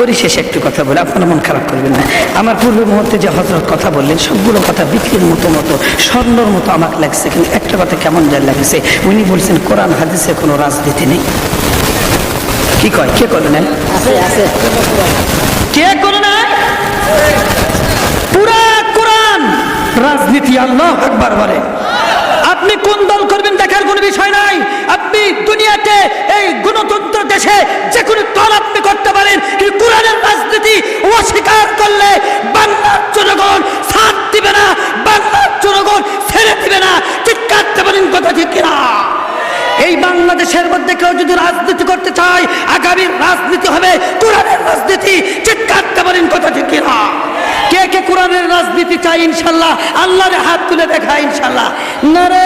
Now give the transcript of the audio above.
পরিশেষে একটু কথা বলে, আপনারা মন খারাপ করবেন না। আমার পূর্ব মুহূর্তে যে হযরত কথা বললেন সবগুলো কথা বিক্রির মতো স্বর্ণর মতো আমাকে লাগছে, কিন্তু একটা কথা কেমন যা লাগছে, উনি বলছেন কোরআন হাদিসে কোনো রাজনীতি নেই। কি কয়, কে করে নেন? কে করে নেয়? পুরা কোরআন রাজনীতি। আল্লাহু আকবার বলে। আপনি কোন দল করবেন দেখার কোনো বিষয় নাই। আপনি দুনিয়াতে এই গণতন্ত্র দেশে যে কোনো দল আপনি করতে পারেন, কিন্তু কোরআনের রাজনীতি অস্বীকার করলে বাংলার জনগণ সাথ দিবে না, বাংলার জনগণ ছেড়ে দিবে না। চিৎকার দিতে পারেন কথা ঠিক কিনা? এই বাংলাদেশের মধ্যে কেউ যদি রাজনীতি করতে চায়, আগামী রাজনীতি হবে কোরআনের রাজনীতি। চিৎকার দিতে পারেন কথা ঠিক কিনা? কে কে কোরআনের রাজনীতি চাই ইনশাল্লাহ? আল্লাহর হাত তুলে দেখা ইনশাল্লাহ। নারে